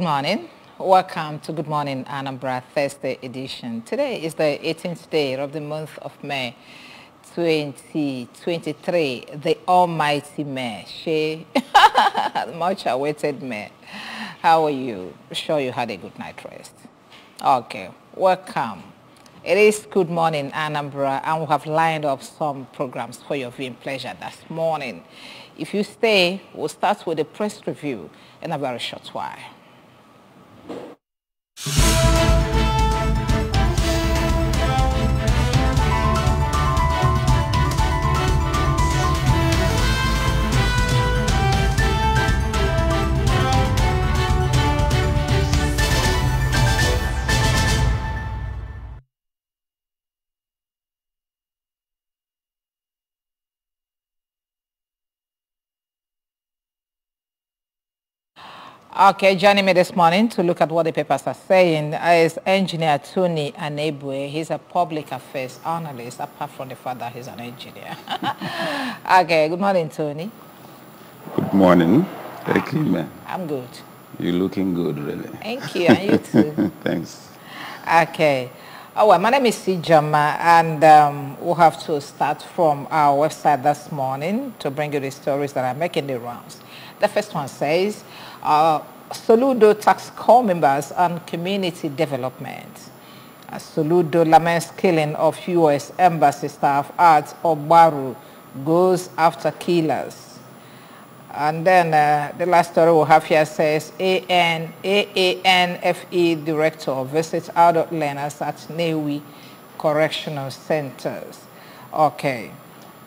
Good morning. Welcome to Good Morning Anambra Thursday edition. Today is the 18th day of the month of May 2023, the almighty May. Much awaited May. How are you? Sure you had a good night rest. Okay, welcome. It is Good Morning Anambra, and we have lined up some programs for your viewing pleasure this morning. If you stay, we'll start with a press review in a very short while. Okay, joining me this morning to look at what the papers are saying is engineer Tony Anebwe. He's a public affairs analyst, apart from the fact that he's an engineer. Okay, good morning, Tony. Good morning. Thank you, man. I'm good. You're looking good, really. Thank you, and you too. Thanks. Okay. Oh, well, my name is Sijama, and we'll have to start from our website this morning to bring you the stories that are making the rounds. The first one says, Soludo tax corps members on community development. Soludo laments killing of U.S. embassy staff at Obaru, goes after killers. And then the last story we'll have here says AANFE director visits adult learners at Newi Correctional Centers. Okay.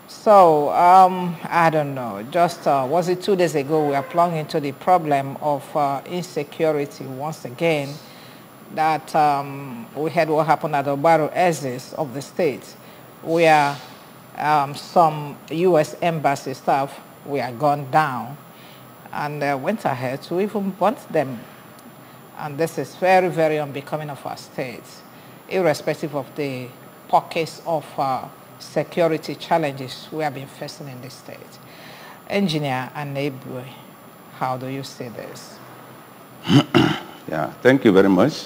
So, I don't know, just was it 2 days ago we were plunged into the problem of insecurity once again, that we had what happened at Obaru Exis of the state, where some U.S. embassy staff were gunned down and went ahead to even burn them. And this is very, very unbecoming of our state, irrespective of the pockets of security challenges we have been facing in this state. Engineer Anebwe, how do you see this? Yeah, thank you very much.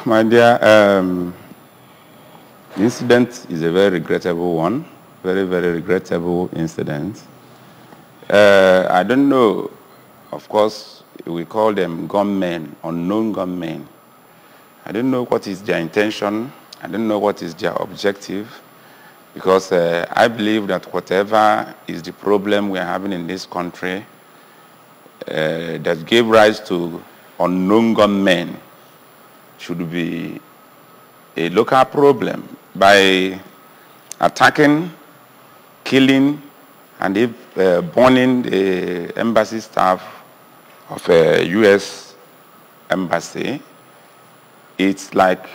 My dear, the incident is a very regrettable one, very, very regrettable incident. I don't know, of course, we call them gunmen, unknown gunmen. I don't know what is their intention. I don't know what is their objective. Because I believe that whatever is the problem we are having in this country that gave rise to unknown gunmen should be a local problem. By attacking, killing, and burning the embassy staff of a U.S. embassy, it's like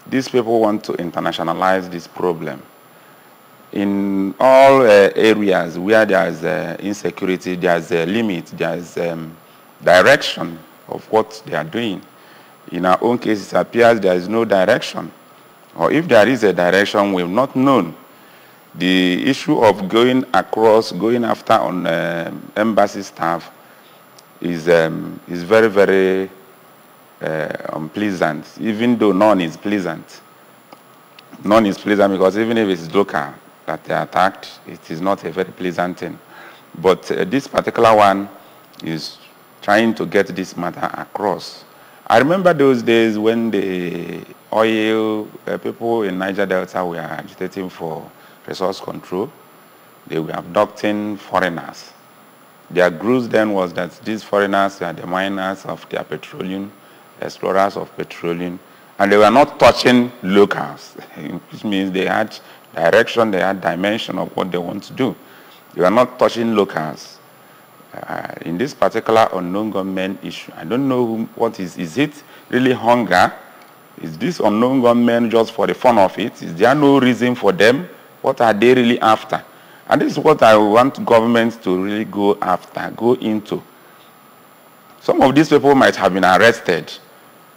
these people want to internationalize this problem. In all areas where there's insecurity, there's a limit, there's direction of what they are doing. In our own case, it appears there is no direction. Or if there is a direction, we've not known. The issue of going across, going after on embassy staff is very, very unpleasant, even though none is pleasant. None is pleasant because even if it's local, that they are attacked, it is not a very pleasant thing. But this particular one is trying to get this matter across. I remember those days when the oil people in Niger Delta were agitating for resource control. They were abducting foreigners. Their group then was that these foreigners are the miners of their petroleum, explorers of petroleum, and they were not touching locals, which means they had direction, they had dimension of what they want to do. They were not touching locals. In this particular unknown gunmen issue, I don't know what is it really hunger? Is this unknown gunmen just for the fun of it? Is there no reason for them? What are they really after? And this is what I want governments to really go after, go into. Some of these people might have been arrested.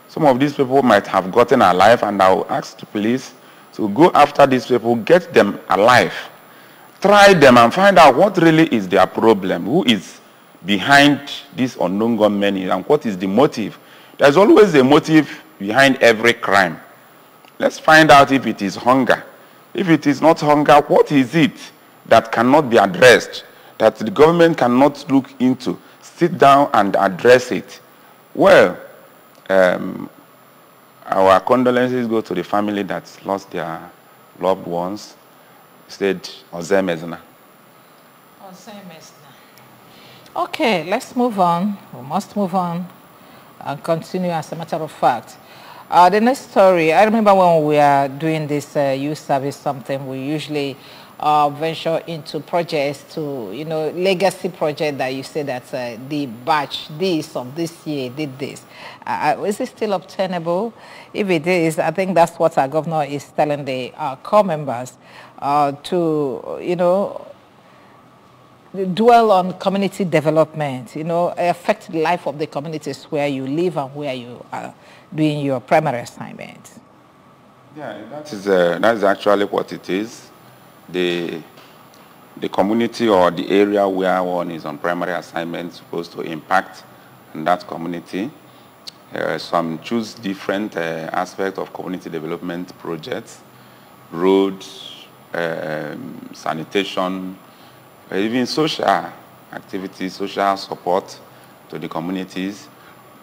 Some of these people might have gotten alive, and I will ask the police to go after these people, get them alive, try them and find out what really is their problem, who is behind this unknown gunmen is, and what is the motive. There's always a motive behind every crime. Let's find out if it is hunger. If it is not hunger, what is it that cannot be addressed, that the government cannot look into, sit down and address it? Well, our condolences go to the family that lost their loved ones. Said Ozemezna. Okay, let's move on. We must move on and continue as a matter of fact. The next story, I remember when we are doing this youth service something, we usually venture into projects to, legacy project that you say that the batch this of this year did this. Is it still obtainable? If it is, I think that's what our governor is telling the core members to, dwell on community development, affect the life of the communities where you live and where you are doing your primary assignment. Yeah, that is actually what it is. The community or the area where one is on primary assignment is supposed to impact on that community. Some choose different aspects of community development projects, roads, sanitation, even social activities, social support to the communities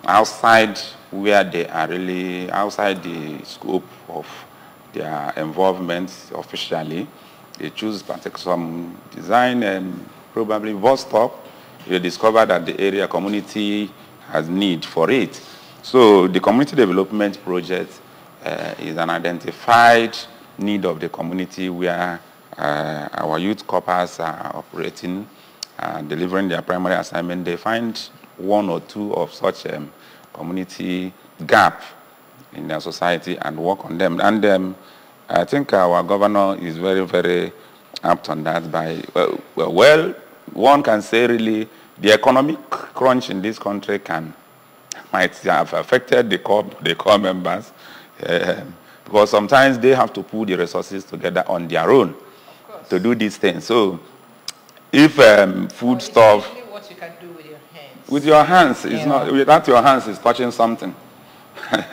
outside where they are really outside the scope of their involvement officially. They choose some design and probably bus stop. They discover that the area community has need for it. So the community development project is an identified need of the community where our youth corps are operating, delivering their primary assignment. They find one or two of such community gap in their society and work on them. And I think our governor is very, very apt on that. Well, one can say really the economic crunch in this country might have affected the core members because sometimes they have to put the resources together on their own to do these things. So if food stuff... what you can do with your hands. With your hands, it's not, without your hands, it's touching something.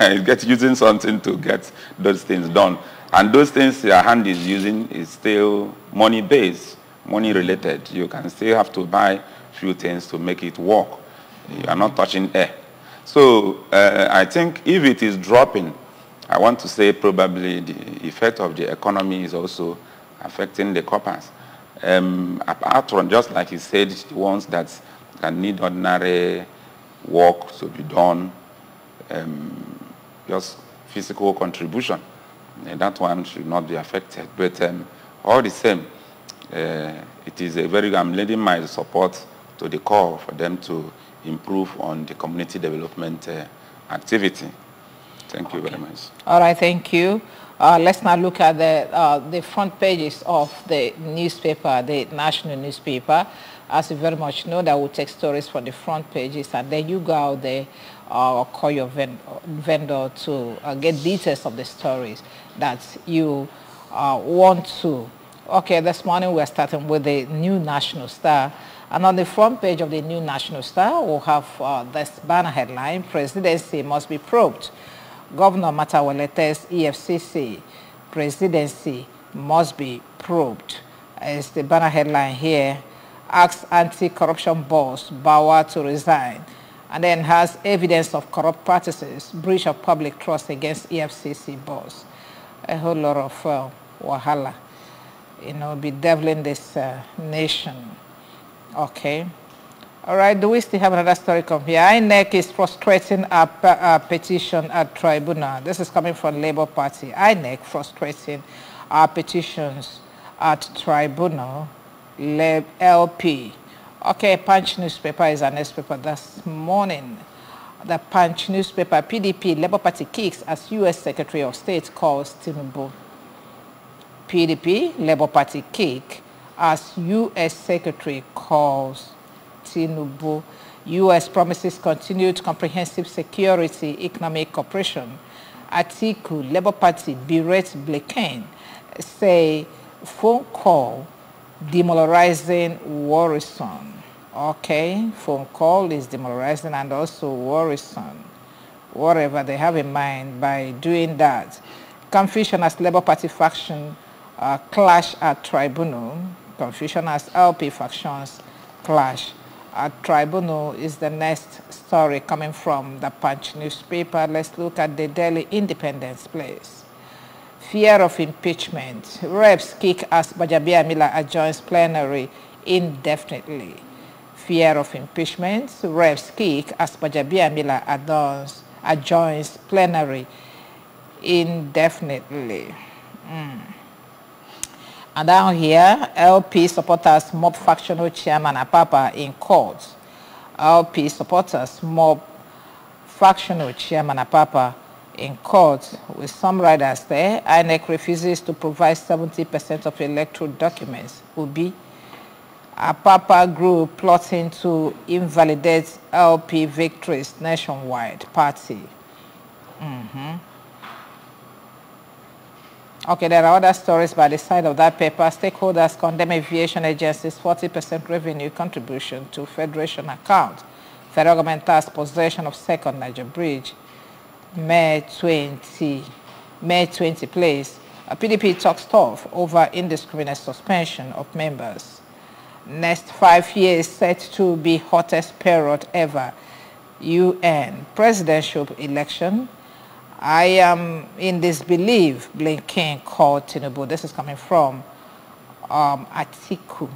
It's using something to get those things done. And those things your hand is using is still money-based, money-related. You can still have to buy few things to make it work. You are not touching air. So I think if it is dropping, I want to say probably the effect of the economy is also affecting the corpus. Apart from, just like you said, the ones that can need ordinary work to be done, just physical contribution, that one should not be affected. But all the same, it is I'm lending my support to the core for them to improve on the community development activity. Thank you very much. All right, thank you. Let's now look at the front pages of the newspaper, the national newspaper. As you very much know, that will take stories from the front pages, and then you go out there or call your vendor to get details of the stories that you want to. Okay, this morning we're starting with the New National Star. And on the front page of the New National Star, we'll have this banner headline, Presidency must be probed. Governor Matawalete's EFCC, presidency must be probed. It's the banner headline here. Asks anti-corruption boss Bawa to resign. And then has evidence of corrupt practices, breach of public trust against EFCC boss. A whole lot of wahala, bedeviling this nation. Okay. All right, do we still have another story come here? INEC is frustrating our petition at tribunal. This is coming from Labour Party. INEC frustrating our petitions at tribunal, LP. Okay, Punch newspaper is a newspaper this morning. The Punch newspaper, PDP, Labour Party kicks as U.S. Secretary of State calls Tinubu. PDP, Labour Party kick as U.S. Secretary calls Tinubu. U.S. promises continued comprehensive security economic cooperation. Atiku, Labour Party berates Blinken, say phone call demoralizing, worrisome. Okay, phone call is demoralizing and also worrisome, whatever they have in mind by doing that. Confusion as Labour Party faction clash at tribunal. Confusion as LP factions clash at tribunal is the next story coming from the Punch newspaper. Let's look at the Daily Independence, please. Fear of impeachment. Reps kick as Gbajabiamila adjourns plenary indefinitely. Fear of impeachment. Reps kick as Gbajabiamila adjourns plenary indefinitely. And down here, LP supporters mob factional chairman Apapa in court. LP supporters mob factional chairman Apapa in court with some riders there. INEC refuses to provide 70% of electoral documents. Ubi. Apapa group plotting to invalidate LP victories nationwide party. Okay, there are other stories by the side of that paper. Stakeholders condemn aviation agencies' 40% revenue contribution to Federation account. Federal government has possession of second Niger Bridge. May 20 place. PDP talks tough over indiscriminate suspension of members. Next 5 years set to be hottest period ever. UN presidential election. I am in disbelief, Blinken called Tinubu. This is coming from Atiku.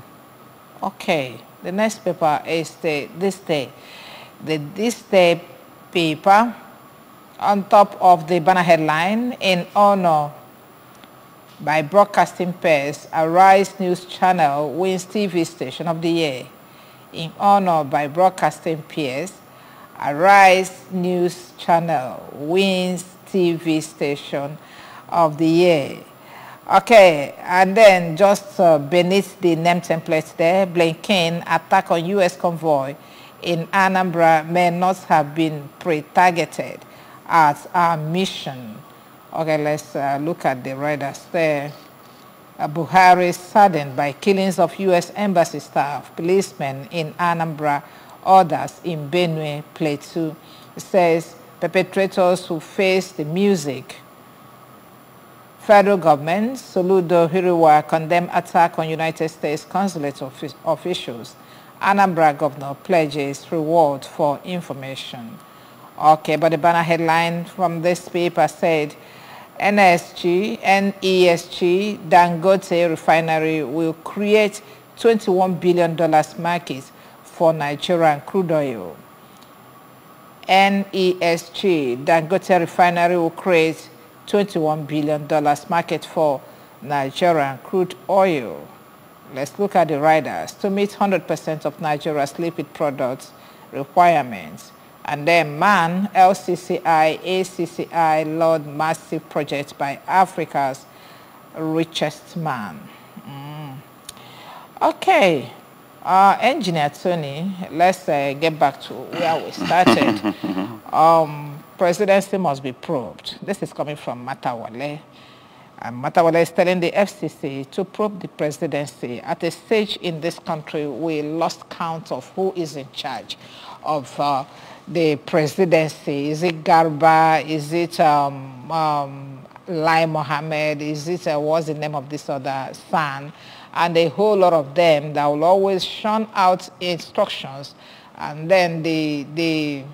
Okay, the next paper is This Day. The This Day paper, on top of the banner headline, in honor by broadcasting peers, Arise News Channel wins TV Station of the Year. In honor by broadcasting peers, Arise News Channel wins TV Station of the Year. Okay, and then just beneath the name template there, Blinken attack on U.S. convoy in Anambra may not have been pre-targeted as our mission. Okay, let's look at the riders there. Buhari saddened by killings of U.S. embassy staff, policemen in Anambra, others in Benue, Plateau. It says perpetrators who face the music. Federal government, Soludo Hiriwa, condemned attack on United States consulate officials. Anambra governor pledges reward for information. Okay, but the banner headline from this paper said, NESG Dangote refinery will create $21 billion market for Nigerian crude oil. NESG Dangote refinery will create $21 billion market for Nigerian crude oil. Let's look at the riders. To meet 100% of Nigeria's liquid products requirements. And then MAN, LCCI, ACCI laud massive project by Africa's richest man. Okay, Engineer Tony, let's get back to where we started. Presidency must be probed. This is coming from Matawale. And Matawale is telling the FCC to probe the presidency. At a stage in this country, we lost count of who is in charge of the presidency. Is it Garba? Is it Lai Mohammed? Is it, what's the name of this other son? And a whole lot of them that will always shun out instructions. And then the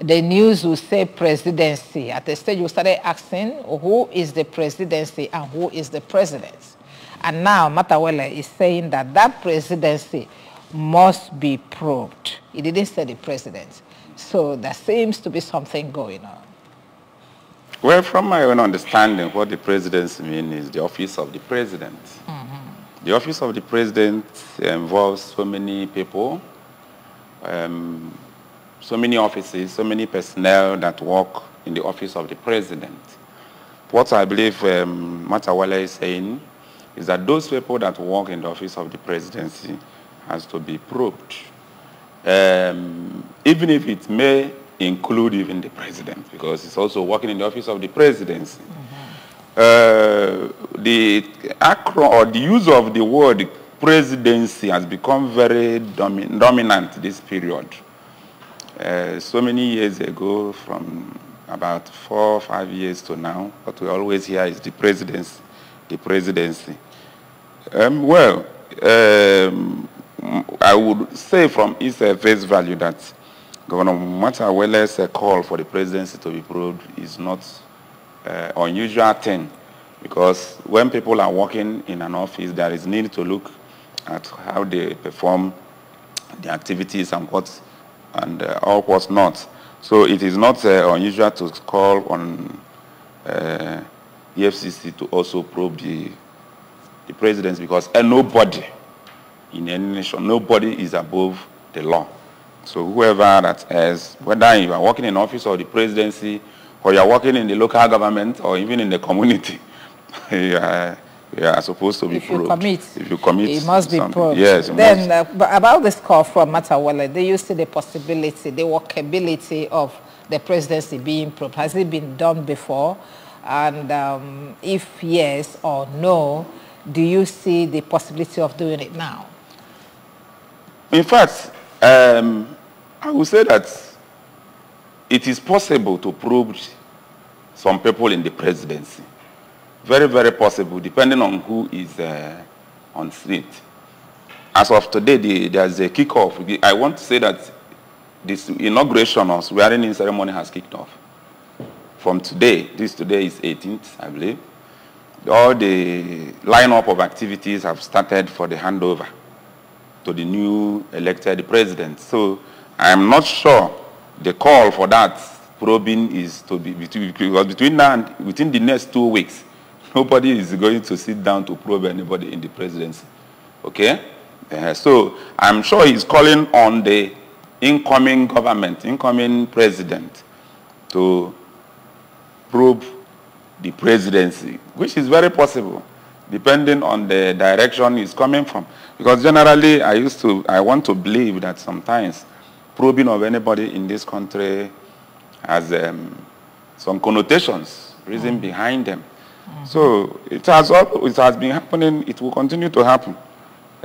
news will say presidency. At a stage, we started asking who is the presidency and who is the president. And now Matawale is saying that that presidency must be probed. He didn't say the president. So there seems to be something going on. Well, from my own understanding, what the presidency means is the office of the president. The office of the president involves so many people, so many offices, so many personnel that work in the office of the president. What I believe Matawale is saying is that those people that work in the office of the presidency has to be probed, even if it may include even the president, because it's also working in the office of the presidency. The acronym or the use of the word presidency has become very dominant this period. So many years ago, from about 4 or 5 years to now, what we always hear is the presidency, the presidency. I would say from its face value that Governor Matawele's call for the presidency to be probed is not unusual thing, because when people are working in an office, there is need to look at how they perform the activities and what and all what's not. So it is not unusual to call on EFCC to also probe the presidency, because nobody in any nation, nobody is above the law. So whoever that is, whether you are working in office or the presidency, or you are working in the local government or even in the community, you are supposed to be probed. If you commit, it must be probed. Yes. Then but about this call from Matawele, do you see the possibility, the workability of the presidency being probed? Has it been done before? And if yes or no, do you see the possibility of doing it now? In fact, I would say that it is possible to probe some people in the presidency. Very, very possible, depending on who is on seat. As of today, there's a kickoff. I want to say that this inauguration or swearing-in ceremony has kicked off. From today, today is 18th, I believe. All the lineup of activities have started for the handover to the new elected president. So I'm not sure the call for that probing is to be between now and within the next 2 weeks. Nobody is going to sit down to probe anybody in the presidency. Okay? So I'm sure he's calling on the incoming government, incoming president, to probe the presidency, which is very possible, depending on the direction he's coming from. Because generally, I want to believe that sometimes probing of anybody in this country has some connotations, reason behind them. So it has been happening. It will continue to happen.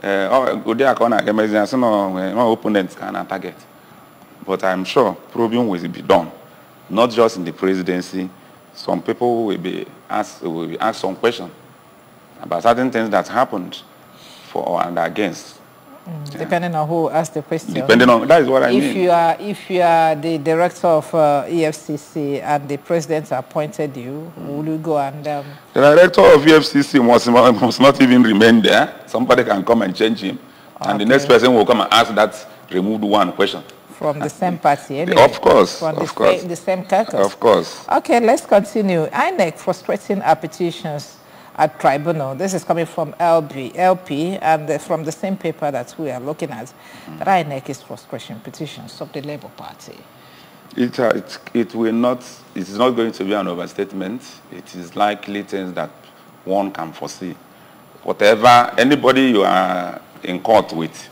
No opponents can target, but I'm sure probing will be done, not just in the presidency. Some people will be asked some questions about certain things that happened for and against. Depending on who asked the question. Depending on, that is what I mean. If you are the director of EFCC and the president appointed you, will you go and... The director of EFCC must not even remain there. Somebody can come and change him. Okay. And the next person will come and ask that removed one question. From the same party, anyway. Of course, from of course. The same caucus. Of course. Okay, let's continue. INEC frustrating our petitions at tribunal. This is coming from LP, and from the same paper that we are looking at. That INEC is frustrating petitions of the Labour Party. It will not. It is not going to be an overstatement. It is likely things that one can foresee. Whatever anybody you are in court with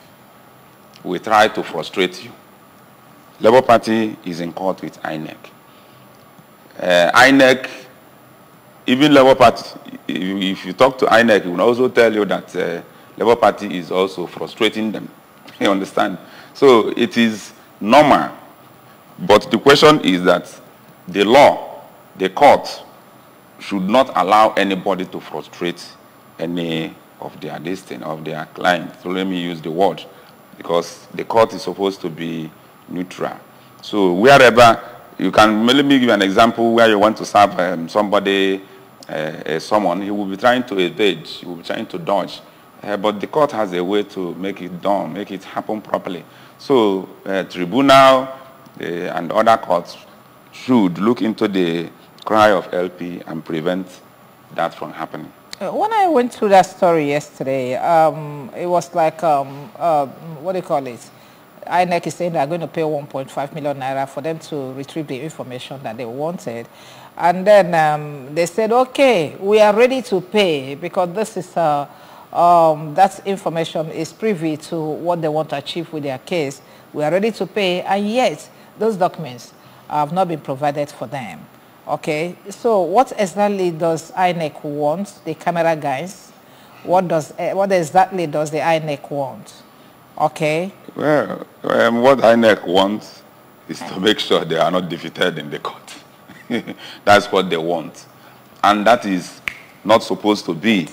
will try to frustrate you. Labour Party is in court with INEC. INEC, even Labour Party, if you talk to INEC, it will also tell you that Labour Party is also frustrating them. You understand? So it is normal. But the question is that the law, the court, should not allow anybody to frustrate any of their destiny, of their client. So let me use the word, because the court is supposed to be neutral. So wherever you can, let me give you an example where you want to serve somebody, someone, he will be trying to evade, he will be trying to dodge. But the court has a way to make it done, make it happen properly. So tribunal and other courts should look into the cry of LP and prevent that from happening. When I went through that story yesterday, it was like, what do you call it? INEC is saying they're going to pay 1.5 million naira for them to retrieve the information that they wanted. And then they said, okay, we are ready to pay because this is, that information is privy to what they want to achieve with their case. We are ready to pay, and yet those documents have not been provided for them. Okay, so what exactly does INEC want, the camera guys, What exactly does the INEC want? Okay. Well, what INEC wants is to make sure they are not defeated in the court. That's what they want. And that is not supposed to be.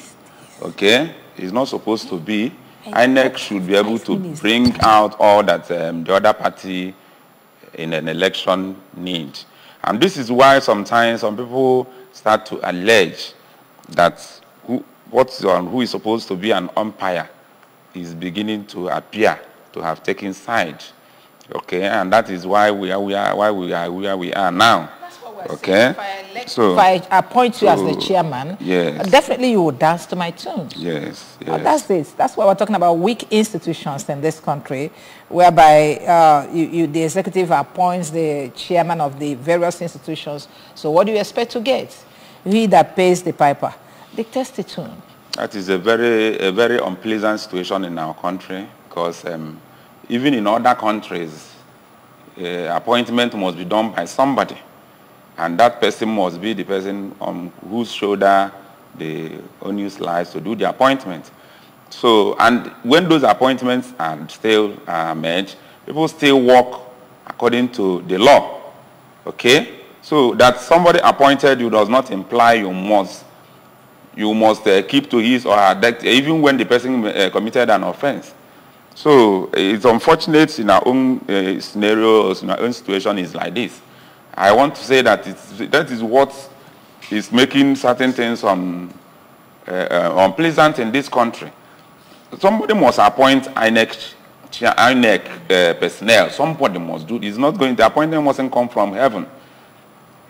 Okay? It's not supposed to be. INEC should be able to bring out all that the other party in an election needs. And this is why sometimes some people start to allege that who is supposed to be an umpire is beginning to appear to have taken side. Okay, and that is why we are where we are now. That's what we're okay, saying. If I appoint you as the chairman, yes, definitely you will dance to my tune. Yes, yes. That's it. That's why we're talking about weak institutions in this country, whereby the executive appoints the chairman of the various institutions. So what do you expect to get? He that pays the piper dictates the tune. That is a very unpleasant situation in our country, because even in other countries, appointment must be done by somebody, and that person must be the person on whose shoulder the onus lies to do the appointment. So, and when those appointments are still made, people still work according to the law. Okay? So that somebody appointed you does not imply you must keep to his or her debt, even when the person committed an offense. So it's unfortunate in our own scenarios, in our own situation is like this. I want to say that that is what is making certain things unpleasant in this country. Somebody must appoint INEC personnel. Somebody must do. It's not going. The appointment mustn't come from heaven.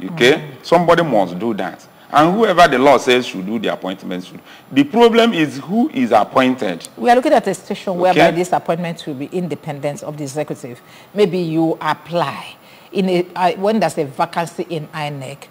Okay, somebody must do that. And whoever the law says should do the appointment should. The problem is who is appointed. We are looking at a situation whereby this appointment will be independent of the executive. Maybe you apply. When there's a vacancy in INEC,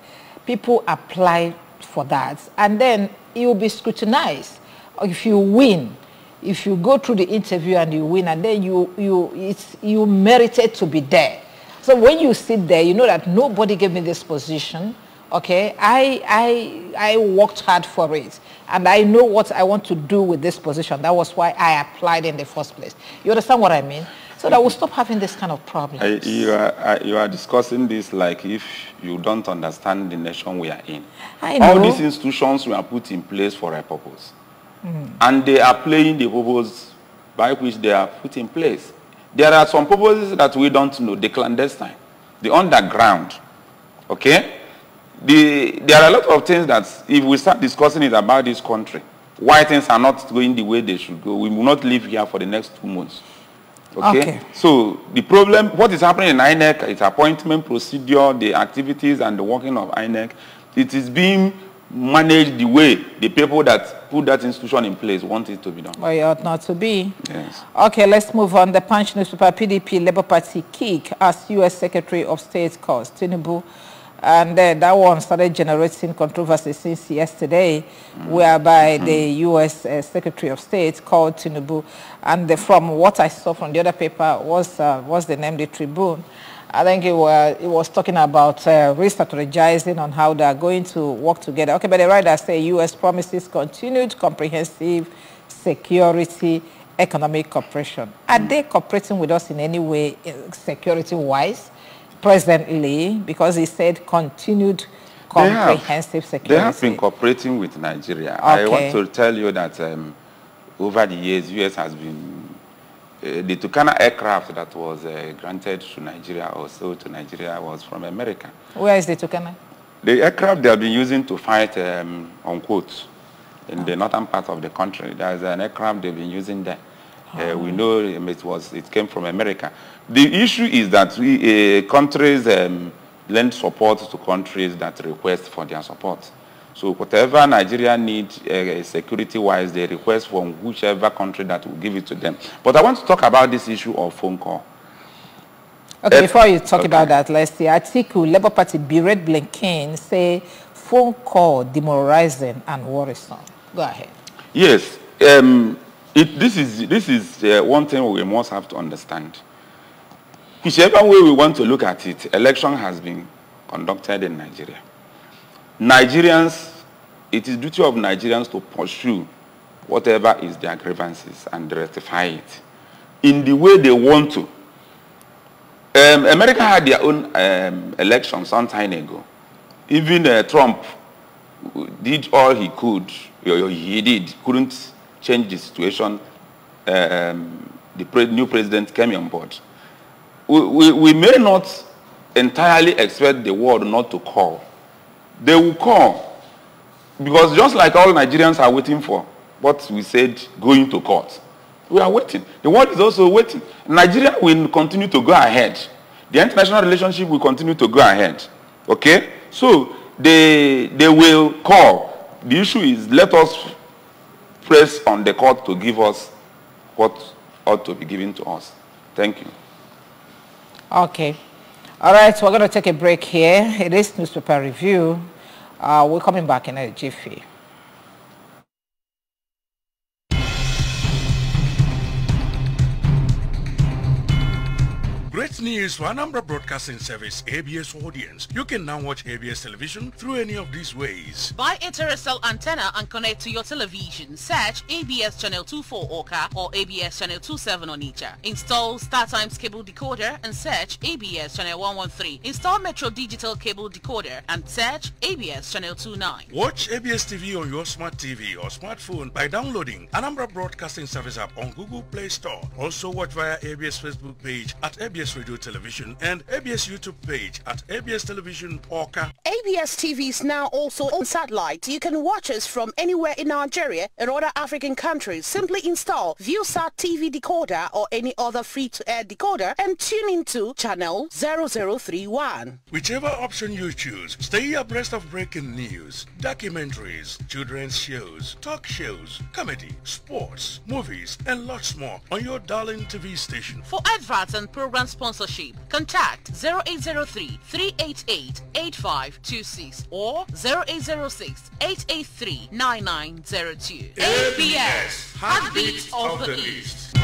people apply for that. And then it will be scrutinized. If you win, if you go through the interview and you win, and then you merited to be there. So when you sit there, you know that nobody gave me this position. Okay, I worked hard for it, and I know what I want to do with this position. That was why I applied in the first place. You understand what I mean? So that we'll stop having this kind of problems. You are discussing this like if you don't understand the nation we are in. I know. All these institutions were put in place for a purpose. And they are playing the purpose by which they are put in place. There are some purposes that we don't know, the clandestine, the underground, okay? There are a lot of things that if we start discussing it about this country, why things are not going the way they should go, we will not live here for the next 2 months. Okay? So the problem, what is happening in INEC, its appointment procedure, the activities and the working of INEC, it is being managed the way the people that put that institution in place want it to be done. Well, it ought not to be. Yes. Okay, let's move on. The Punch newspaper, PDP Labour Party kick as U.S. Secretary of State calls Tinubu. And that one started generating controversy since yesterday, whereby the U.S. Secretary of State called Tinubu. And from what I saw from the other paper was the name, the Tribune. I think it was talking about re-strategizing on how they are going to work together. Okay, but the writer says U.S. promises continued comprehensive security economic cooperation. Are they cooperating with us in any way security-wise? Presently, because he said continued comprehensive security. They have been cooperating with Nigeria. Okay. I want to tell you that over the years, U.S. has been, the Tucana aircraft that was granted to Nigeria or sold to Nigeria was from America. Where is the Tucana? The aircraft they have been using to fight unquote in the northern part of the country. There's an aircraft they've been using there. We know it came from America. The issue is that countries lend support to countries that request for their support. So whatever Nigeria needs security-wise, they request from whichever country that will give it to them. But I want to talk about this issue of phone call. Okay, before you talk about that, let's see. Article, Labour Party berate Blinken, say phone call demoralizing and worrisome. Go ahead. Yes. This is one thing we must have to understand. Whichever way we want to look at it, election has been conducted in Nigeria. Nigerians, it is duty of Nigerians to pursue whatever is their grievances and rectify it in the way they want to. America had their own election some time ago. Even Trump did all he could. Couldn't change the situation. The new president came on board. We may not entirely expect the world not to call. They will call. Because just like all Nigerians are waiting for what we said, going to court. We are waiting. The world is also waiting. Nigeria will continue to go ahead. The international relationship will continue to go ahead. Okay? So, they will call. The issue is, let us press on the court to give us what ought to be given to us. Thank you. Okay. All right, we're going to take a break here. It is Newspaper Review. We're coming back in a jiffy. Great news for Anambra Broadcasting Service ABS audience. You can now watch ABS television through any of these ways. Buy a terrestrial antenna and connect to your television. Search ABS Channel 24 Oka or ABS Channel 27 Onitsha. Install StarTimes cable decoder and search ABS Channel 113. Install Metro Digital cable decoder and search ABS Channel 29. Watch ABS TV on your smart TV or smartphone by downloading Anambra Broadcasting Service app on Google Play Store. Also watch via ABS Facebook page at ABS Radio Television and ABS YouTube page at ABS Television Oka. ABS TV is now also on satellite. You can watch us from anywhere in Nigeria and other African countries. Simply install ViewSat TV decoder or any other free-to-air decoder and tune into channel 0031. Whichever option you choose, stay abreast of breaking news, documentaries, children's shows, talk shows, comedy, sports, movies, and lots more on your darling TV station. For adverts and program sponsorship, contact 0803-388-8526 or 0806-883-9902. ABS, Heartbeat of the East.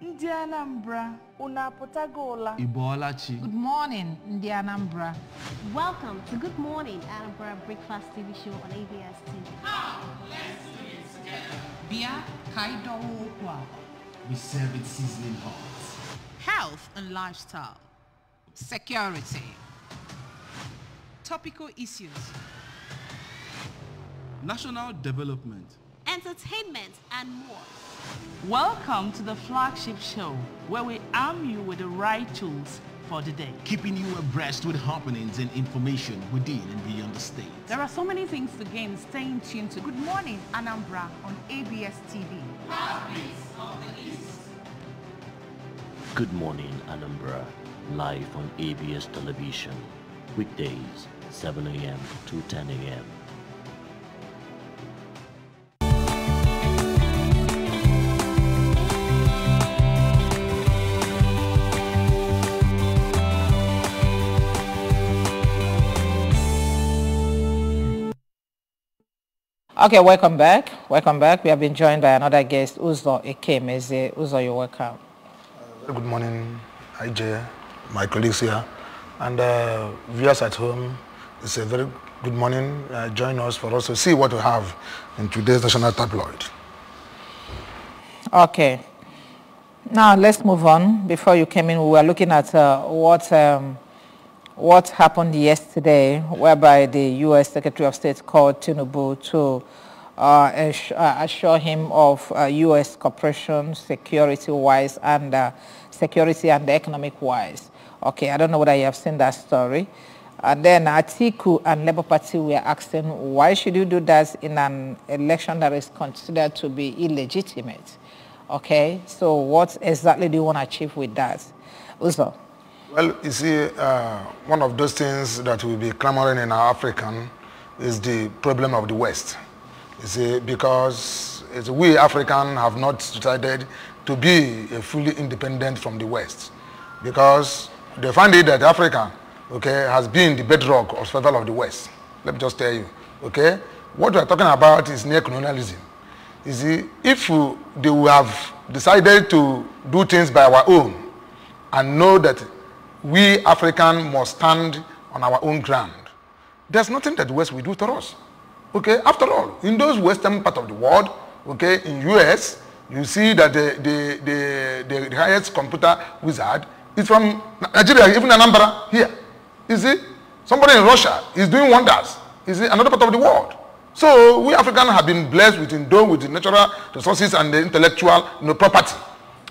Ndi Anambra, una potagola. Ibolachi. Good morning, Ndi Anambra. Welcome to Good Morning Anambra Breakfast TV show on ABS TV. Let's do it together. Bia Kaido Kwa. We serve it sizzling hot. Health and lifestyle. Security. Topical issues. National development. Entertainment and more. Welcome to the flagship show where we arm you with the right tools for the day. Keeping you abreast with happenings and information within and beyond the state. There are so many things to gain staying tuned to Good Morning Anambra on ABS TV. Good Morning Anambra, live on ABS Television, weekdays 7 a.m. to 10 a.m. Okay, welcome back. Welcome back. We have been joined by another guest, Uzo Ekemeze. Uzo, you're welcome. Good morning, IJ, my colleagues here, and viewers at home. It's a very good morning. Join us for us to see what we have in today's national tabloid. Okay. Now let's move on. Before you came in, we were looking at what happened yesterday, whereby the U.S. Secretary of State called Tinubu to assure him of U.S. cooperation security-wise and security and economic-wise. Okay, I don't know whether you have seen that story. And then Atiku and Labour Party were asking, why should you do that in an election that is considered to be illegitimate? Okay, so what exactly do you want to achieve with that? Uzo? Well, you see, one of those things that will be clamoring in our African is the problem of the West. You see, because we Africans have not decided to be fully independent from the West. Because they find it that Africa, okay, has been the bedrock of survival of the West. Let me just tell you, okay? What we are talking about is neo-colonialism. You see, if they would have decided to do things by our own and know that we Africans must stand on our own ground, there's nothing that the West will do to us. Okay, after all, in those western part of the world, okay, in US, you see that the highest computer wizard is from Nigeria, even Anambra here. You see, somebody in Russia is doing wonders. You see, another part of the world. So we Africans have been blessed with the natural resources and the intellectual property.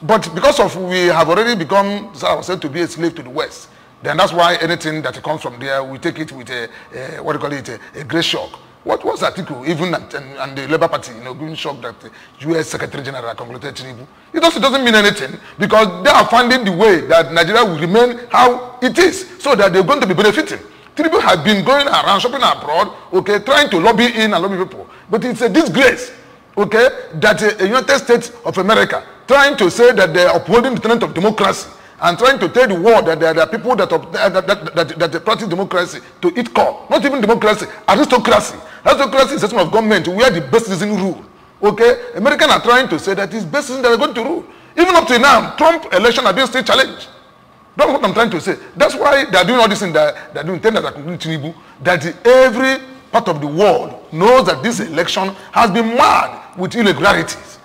But because of we have already become ourselves to be a slave to the West, then that's why anything that comes from there, we take it with a great shock. What was Atiku, even and the Labour Party, giving shock that the U.S. Secretary General congratulated Tinubu? It doesn't mean anything because they are finding the way that Nigeria will remain how it is, so that they're going to be benefiting. Tinubu have been going around shopping abroad, okay, trying to lobby in and lobby people. But it's a disgrace, okay, that a United States of America trying to say that they're upholding the tenet of democracy and trying to tell the world that there are people that practice democracy to its core. Not even democracy, aristocracy. Aristocracy is a system of government where the best citizen rule. Okay? Americans are trying to say that it's best citizens that are going to rule. Even up to now, Trump election are being still challenged. That's what I'm trying to say. That's why they're doing all this thing that they're doing, that are concluding Tinubu, that every part of the world knows that this election has been marred with irregularities.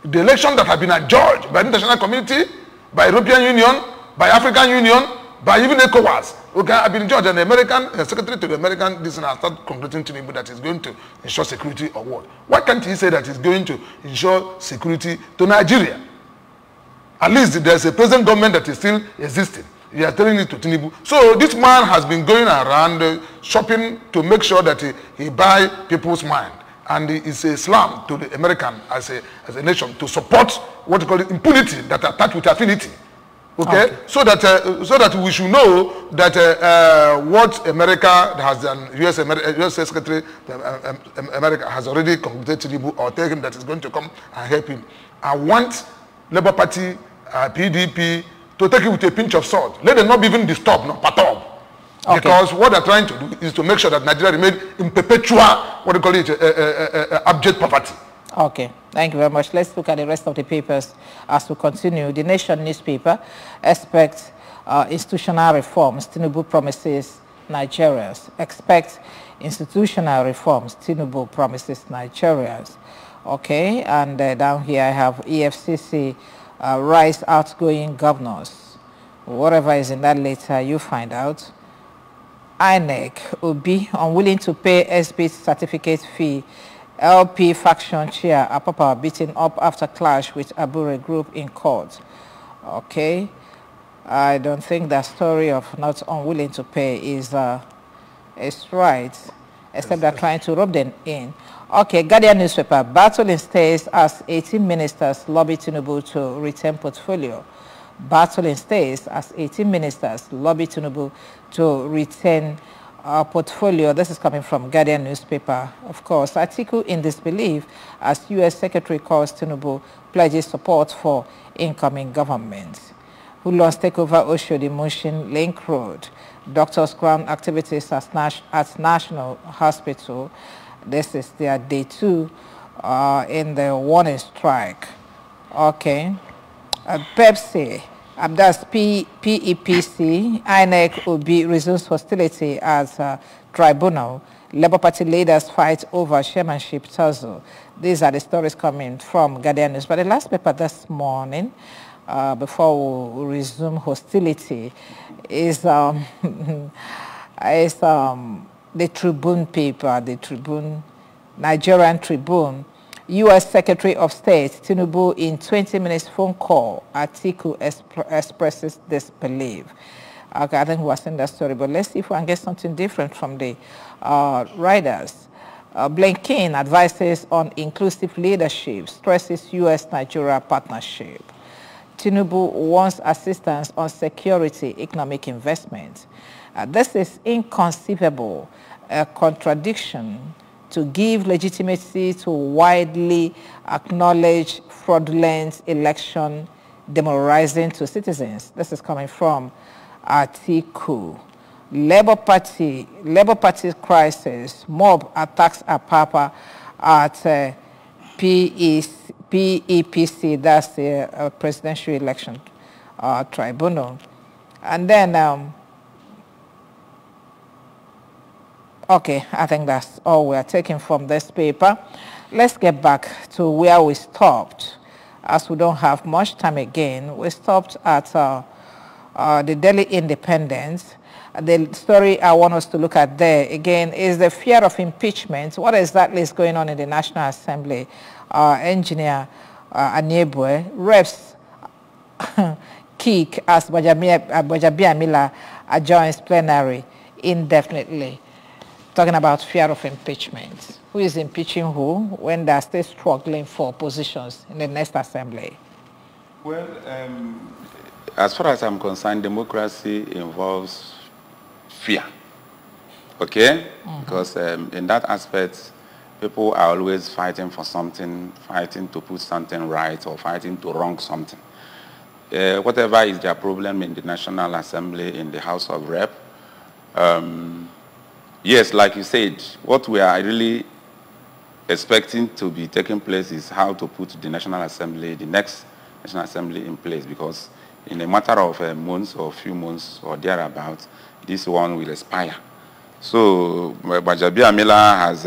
The election that have been adjudged by the international community, by European Union, by African Union, by even ECOWAS. Okay, I've been judged, and the American secretary to the American this and I start congratulating Tinubu that is going to ensure security or what? Why can't he say that he's going to ensure security to Nigeria? At least there's a present government that is still existing. You are telling it to Tinubu. So this man has been going around shopping to make sure that he buy people's mind. And it's a slam to the American as a nation to support what you call it impunity that attached with affinity. Okay? So that we should know that what America has done, US Secretary America has already concluded Tinubu or tell him that it's going to come and help him. I want Labour Party, PDP to take it with a pinch of salt. Let them not be even disturbed, no, perturbed. Okay. Because what they're trying to do is to make sure that Nigeria remains in perpetual, what do you call it, abject poverty. Okay, thank you very much. Let's look at the rest of the papers as we continue. The Nation newspaper expects institutional reforms. Tinubu promises Nigerians. Expect institutional reforms. Tinubu promises Nigerians. Okay, and down here I have EFCC rise outgoing governors. Whatever is in that letter, you find out. INEC will be unwilling to pay SB certificate fee. LP faction chair Apapa beaten up after clash with Abure group in court. Okay, I don't think that story of not unwilling to pay is right, except they're trying to rub them in. Okay, Guardian newspaper, battle in states as 18 ministers lobby Tinubu to retain portfolio. Battle in states as 18 ministers lobby Tinubu to retain portfolio. This is coming from Guardian newspaper. Of course, article in disbelief as U.S. Secretary calls Tinubu pledges support for incoming government. Who lost takeover Oshodi Motion Link Road. Doctors' ground activities at National Hospital. This is their day 2 in the warning strike. Okay. Pepsi, that's PEPC, INEC will be resumes hostility as tribunal. Labour Party leaders fight over chairmanship tussle. These are the stories coming from Guardian News. But the last paper this morning, before we resume hostility, is the Tribune paper, the Tribune, Nigerian Tribune. U.S. Secretary of State Tinubu in 20 minutes phone call. Atiku expresses disbelief. Okay, I think we are seeing that story, but let's see if we can get something different from the writers. Blinken advises on inclusive leadership, stresses U.S.-Nigeria partnership. Tinubu wants assistance on security, economic investment. This is inconceivable, a contradiction to give legitimacy to widely acknowledged fraudulent election demoralizing to citizens. This is coming from Atiku. Labour Party crisis, mob attacks Apapa at PEPC, that's the presidential election tribunal. And then Okay, I think that's all we are taking from this paper. Let's get back to where we stopped. As we don't have much time again, we stopped at the Delhi Independence. The story I want us to look at there, again, is the fear of impeachment. What exactly is going on in the National Assembly? Engineer Anyebwe reps kick as Bajabiamila adjourns plenary indefinitely, talking about fear of impeachment. Who is impeaching who when they are still struggling for positions in the next assembly? Well, as far as I'm concerned, democracy involves fear, okay? Because in that aspect, people are always fighting for something, fighting to put something right or fighting to wrong something. Whatever is their problem in the National Assembly, in the House of Rep, yes, like you said, what we are really expecting to be taking place is how to put the National Assembly, the next National Assembly in place, because in a matter of months or few months or thereabouts, this one will expire. So Bajabiamila has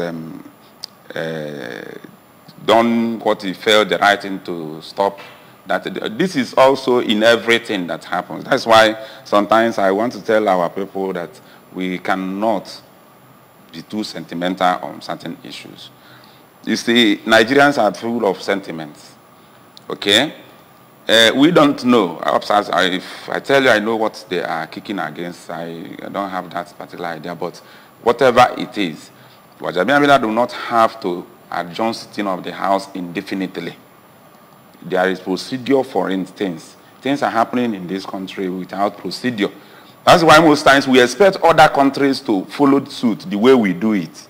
done what he felt the right thing to stop. That this is also in everything that happens. That's why sometimes I want to tell our people that we cannot be too sentimental on certain issues. You see, Nigerians are full of sentiments, okay? We don't know. If I tell you I know what they are kicking against, I don't have that particular idea, but whatever it is, Bajabiamila do not have to adjourn sitting of the House indefinitely. There is procedure for instance. Things are happening in this country without procedure. That's why most times we expect other countries to follow suit the way we do it.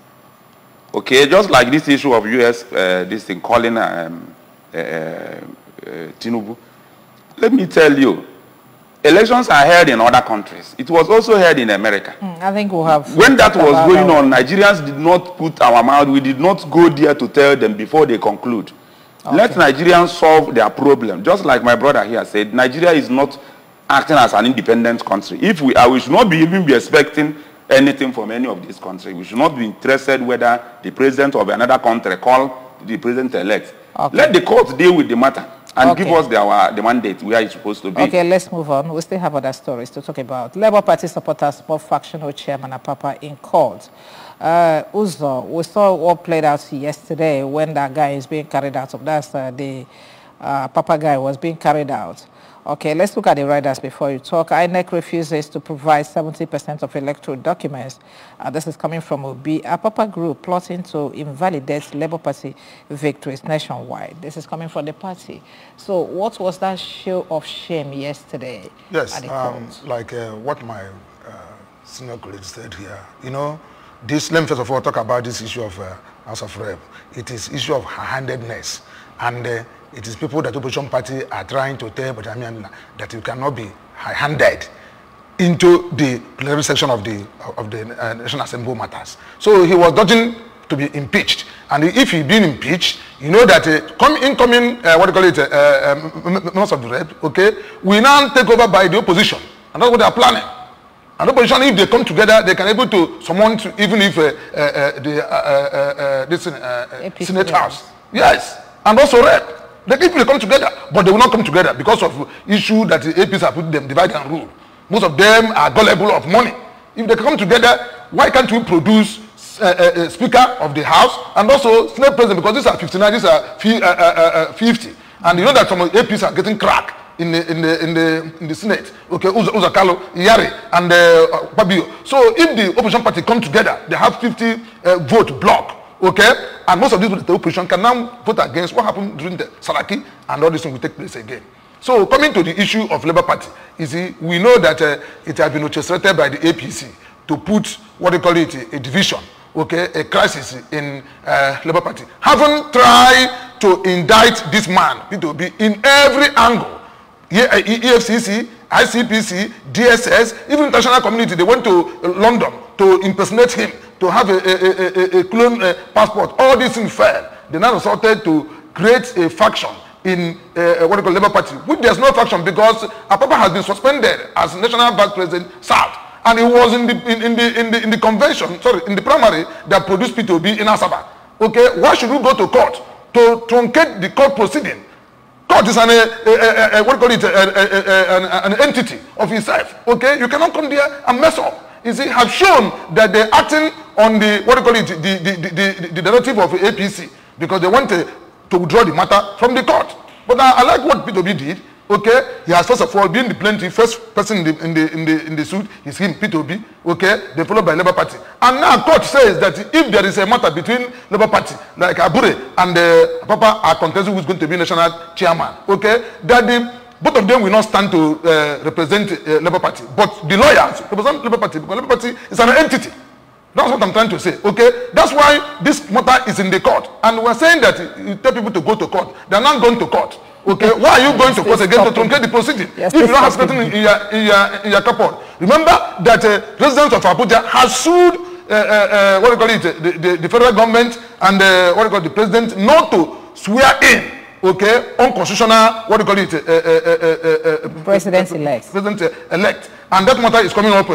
Okay, just like this issue of U.S., this thing calling Tinubu. Let me tell you, elections are held in other countries. It was also held in America. I think we'll have... When that was going on, Nigerians did not put our mouth. We did not go there to tell them before they conclude. Okay. Let Nigerians solve their problem. Just like my brother here said, Nigeria is not acting as an independent country. If we are, we should not even be expecting anything from any of these countries. We should not be interested whether the president of another country call the president-elect. Okay. Let the court deal with the matter and give us the mandate where it's supposed to be. Okay, let's move on. We still have other stories to talk about. Labour Party supporters, small factional chairman Apapa in court. Uzo, we saw what played out yesterday when that guy is being carried out. That's the Papa guy was being carried out. Okay, let's look at the riders before you talk. INEC refuses to provide 70% of electoral documents. This is coming from Obi. A Papa group plotting to invalidate Labour Party victories nationwide. This is coming from the party. So what was that show of shame yesterday? Yes, like what my senior colleague said here. You know, let me first of all talk about this issue of House of Rep. It is issue of high-handedness. And it is people that opposition party are trying to tell Bajabiamila that you cannot be high-handed into the plenary section of the National Assembly matters. So he was dodging to be impeached. And if he been impeached, you know that incoming, members of the Rep, okay, we now take over by the opposition. And that's what they are planning. And opposition, if they come together, they can able to summon to, even if Senate House. Yes. And also Rep. If they come together, but they will not come together because of issue that the APs have put them divide and rule. Most of them are gullible of money. If they come together, why can't we produce a Speaker of the House and also Senate President? Because these are 59, these are 50. And you know that some of the APs are getting cracked in the Senate. Okay, Uzakalo, Yari, and Babio. So if the opposition party come together, they have 50 vote block. Okay, and most of these the opposition can now vote against what happened during the Salaki, and all this thing will take place again. So coming to the issue of Labour Party, you see, we know that it has been orchestrated by the APC to put what they call it a division, okay, a crisis in Labour Party. Haven't tried to indict this man, P2B, in every angle. EFCC, ICPC, DSS, even international community, they went to London to impersonate him, to have a clone passport. All these things failed. They now resorted to create a faction in what they call Labour Party, which there's no faction because Apapa has been suspended as National Vice President South. And it was in the convention, sorry, in the primary that produced P2B in Asaba. Okay, why should we go to court to truncate the court proceeding? Court is an entity of itself. Okay, you cannot come there and mess up. You see, have shown that they're acting on the the directive of APC because they want to withdraw the matter from the court. But I like what P2B did. Okay, he has first of all been the plaintiff, first person in the suit is him, P2B. Okay, they followed by Labour Party, and now court says that if there is a matter between Labour Party, like Abure and Papa are contesting who's going to be national chairman. Okay, that both of them will not stand to represent Labour Party, but the lawyers represent Labour Party because Labour Party is an entity. That's what I'm trying to say. Okay, that's why this matter is in the court, and we're saying that you tell people to go to court. They're not going to court. Okay, why are you going to court again to truncate the proceeding? If you don't have something in your cupboard. Remember that residents of Abuja have sued the federal government and the president not to swear in, okay, unconstitutional president-elect. And that matter is coming up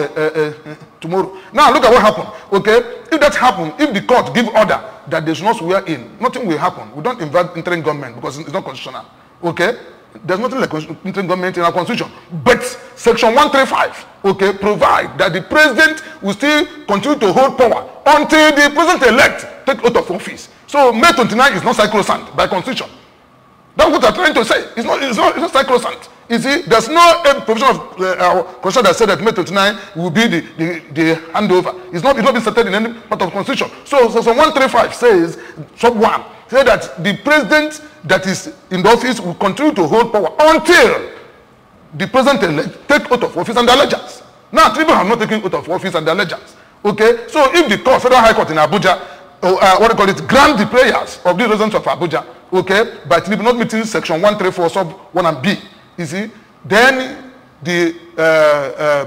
tomorrow. Now look at what happened. Okay, if that happened, if the court give order that they should not swear in, nothing will happen. We don't invite interim government because it's not constitutional. Okay, there's nothing like interim government in our constitution. But section 135, okay, provide that the president will still continue to hold power until the president-elect take oath of office. So May 29 is not sacrosanct by constitution. That's what I'm trying to say. It's not sacrosanct. You see, there's no provision of our constitution that said that May 29 will be the handover. It's not been settled in any part of constitution. So section 135 says, sub 1, say that the president that is in the office will continue to hold power until the president-elect take oath of office and allegiance. Now, people have not taken oath of office and allegiance. Okay, so if the court, Federal High Court in Abuja, grant the prayers of the residents of Abuja, okay, but it not meeting section 134 sub 1 and B, you see, then the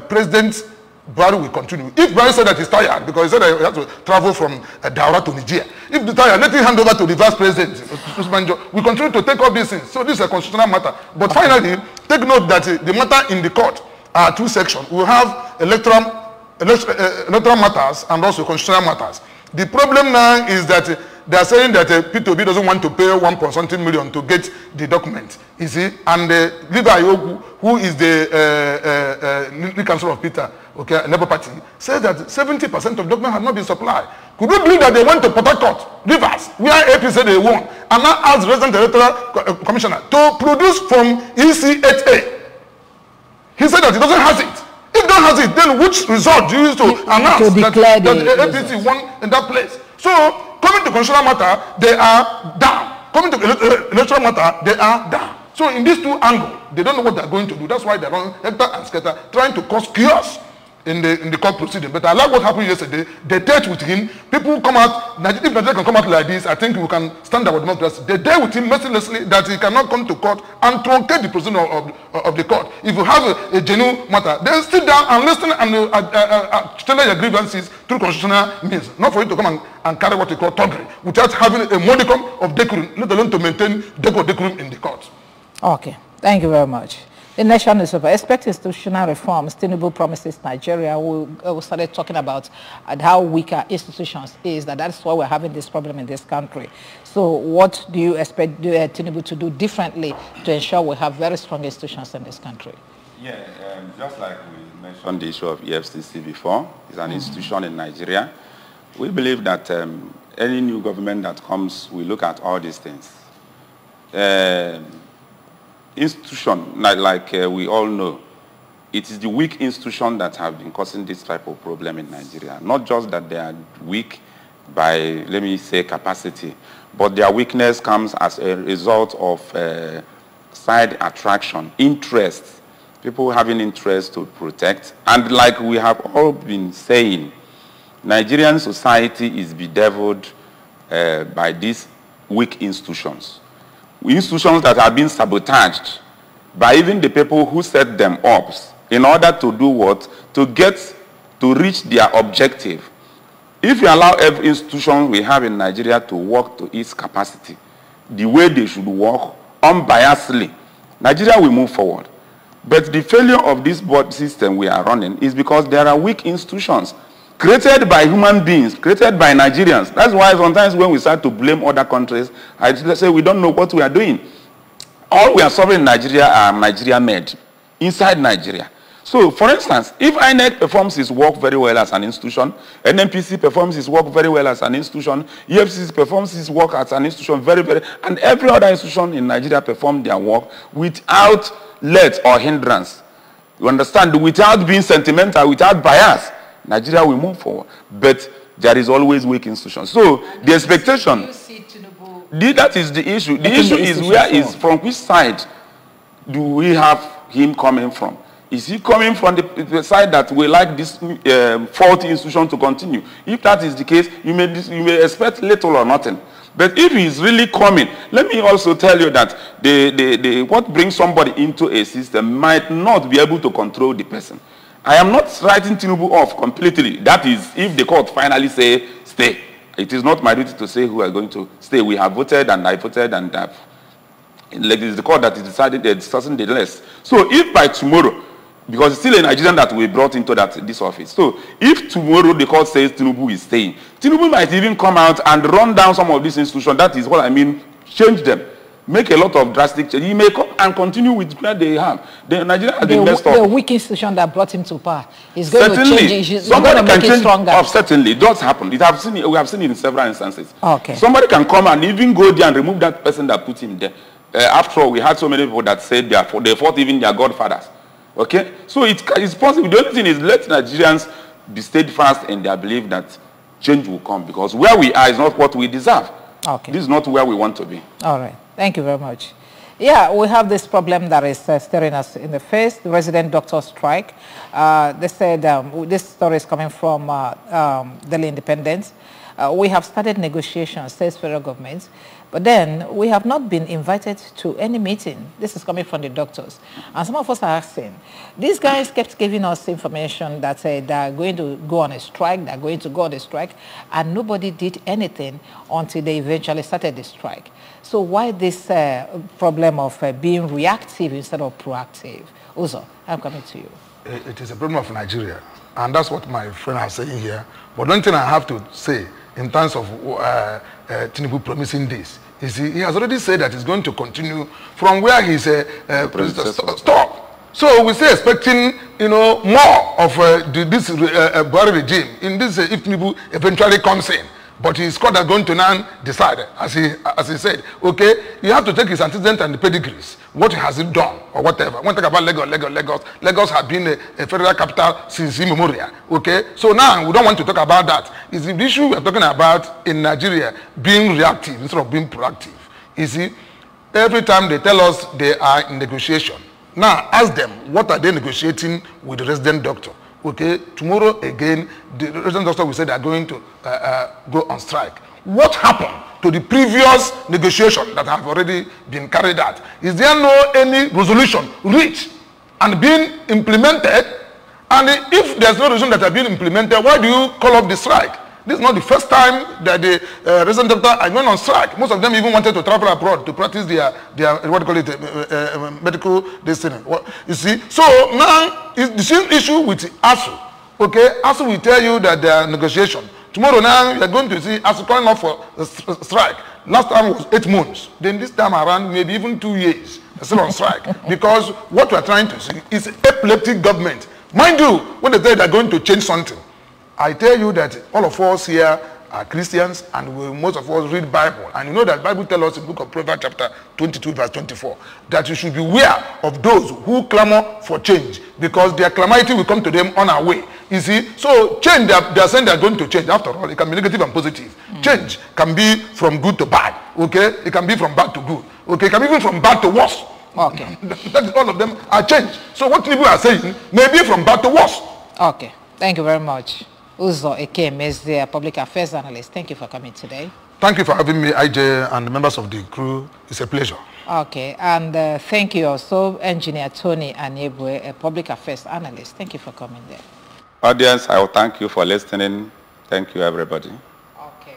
president Buhari will continue. If Buhari said that he's tired because he said that he has to travel from Daura to Nigeria, if he's tired, let him hand over to the vice president. We continue to take all these things. So this is a constitutional matter. But finally, take note that the matter in the court are two sections. We have electoral matters and also constitutional matters. The problem now is that they are saying that P2B doesn't want to pay 1.something million to get the document, you see, and Liva Ayogu, who is the lead counsel of Peter, okay, Labour Party, says that 70% of documents have not been supplied. Could you believe that they went to Port Harcourt, Rivers, where AP said they won, and now asked the resident electoral commissioner to produce from EC8A? He said that he doesn't have it. If he don't have it, then which result do you use to announce that the APC won in that place? So, coming to constitutional matter, they are down. Coming to electoral matter, they are down. So in these two angles, they don't know what they're going to do. That's why they're on hector and scatter, trying to cause chaos in the court proceeding. But I like what happened yesterday. They dealt with him. People come out. If Nigeria can come out like this, I think we can stand our democracy. They dealt with him mercilessly that he cannot come to court and truncate the proceeding of the court. If you have a genuine matter, then sit down and listen and tell your grievances through constitutional means. Not for you to come and carry what we call toggery without having a modicum of decorum, let alone to maintain decorum in the court. Okay, thank you very much. The nation is over. Expect institutional reforms. Tinubu promises Nigeria. We started talking about how weak our institutions is. That's why we're having this problem in this country. So what do you expect Tinubu to do differently to ensure we have very strong institutions in this country? Yeah, just like we mentioned the issue of EFCC before, it's an institution in Nigeria. We believe that any new government that comes, we look at all these things. Institution, like we all know, it is the weak institution that have been causing this type of problem in Nigeria. Not just that they are weak by, let me say, capacity, but their weakness comes as a result of side attraction, interest, people having interest to protect. And like we have all been saying, Nigerian society is bedeviled by these weak institutions. Institutions that have been sabotaged by even the people who set them up in order to do what? To reach their objective. If you allow every institution we have in Nigeria to work to its capacity, the way they should work, unbiasedly, Nigeria will move forward. But the failure of this board system we are running is because there are weak institutions created by human beings, created by Nigerians. That's why sometimes when we start to blame other countries, I say we don't know what we are doing. All we are solving in Nigeria are Nigeria-made, inside Nigeria. So, for instance, if INEC performs its work very well as an institution, NNPC performs its work very well as an institution, EFCC performs its work as an institution and every other institution in Nigeria perform their work without let or hindrance. You understand? Without being sentimental, without bias, Nigeria will move forward. But there is always weak institutions. So, the expectation, that is the issue. The issue is from which side do we have him coming from? Is he coming from the side that we like this faulty institution to continue? If that is the case, you may expect little or nothing. But if he is really coming, let me also tell you that what brings somebody into a system might not be able to control the person. I am not writing Tinubu off completely. That is, if the court finally say, stay. It is not my duty to say who are going to stay. We have voted and I voted and it is the court that is deciding the discussing the list. So if by tomorrow, because it's still a Nigerian that we brought into this office. So if tomorrow the court says Tinubu is staying, Tinubu might even come out and run down some of these institutions. That is what I mean, change them. Make a lot of drastic change. He may come and continue with where they have. Nigeria has been messed up. The weak institution that brought him to power is going to change it. He's going to make it stronger. Certainly, it does happen. We have seen it in several instances. Okay. Somebody can come and even go there and remove that person that put him there. After all, we had so many people that said they fought even their godfathers. Okay? So it's possible. The only thing is let Nigerians be steadfast in their belief that change will come, because where we are is not what we deserve. Okay. This is not where we want to be. All right. Thank you very much. Yeah, we have this problem that is staring us in the face, the resident doctor strike. They said, this story is coming from Daily Independent. We have started negotiations, says federal government, but then we have not been invited to any meeting. This is coming from the doctors. And some of us are asking, these guys kept giving us information that said they're going to go on a strike, they're going to go on a strike, and nobody did anything until they eventually started the strike. So why this problem of being reactive instead of proactive? Uzo, I'm coming to you. It is a problem of Nigeria, and that's what my friend is saying here. But one thing I have to say in terms of Tinubu promising this is he has already said that he's going to continue from where he's president stop. So we're still expecting, more of this Buhari regime in this if Tinubu eventually comes in. But his court are going to now decide, as he said, okay, you have to take his antecedents and the pedigrees. What has he done or whatever. When we talk about Lagos has been a federal capital since immemorial. Okay, so now we don't want to talk about that. It's the issue we're talking about in Nigeria being reactive instead of being proactive. You see, every time they tell us they are in negotiation, now ask them, what are they negotiating with the resident doctor? Okay, tomorrow again, the resident doctor will say they are going to go on strike. What happened to the previous negotiation that have already been carried out? Is there any resolution reached and being implemented? And if there's no resolution that have been implemented, why do you call off the strike? This is not the first time that the resident doctor are going on strike. Most of them even wanted to travel abroad to practice their what do you call it, medical destiny. You see, so now it's the same issue with ASU. Okay, ASU will tell you that there are negotiations. Tomorrow now you are going to see ASU calling off for a strike. Last time was 8 months. Then this time around maybe even 2 years. They're still on strike because what we are trying to see is epileptic government. Mind you, when they say they're going to change something, I tell you that all of us here are Christians and most of us read Bible. And you know that Bible tells us in the book of Proverbs chapter 22 verse 24 that you should beware of those who clamor for change because their calamity will come to them on our way. You see, so change, they are saying they are going to change. After all, it can be negative and positive. Change can be from good to bad. Okay, it can be from bad to good. Okay, it can be even from bad to worse. Okay. That is, all of them are changed. So what people are saying may be from bad to worse. Okay, thank you very much. Uzo Ekem is the public affairs analyst. Thank you for coming today. Thank you for having me, IJ, and the members of the crew. It's a pleasure. Okay, and thank you also, Engineer Tony Anyebwe, a public affairs analyst. Thank you for coming there. Audience, I will thank you for listening. Thank you, everybody. Okay,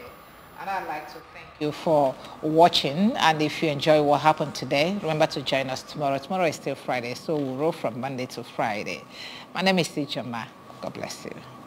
and I'd like to thank you for watching, and if you enjoy what happened today, remember to join us tomorrow. Tomorrow is still Friday, so we'll roll from Monday to Friday. My name is Ijoma. God bless you.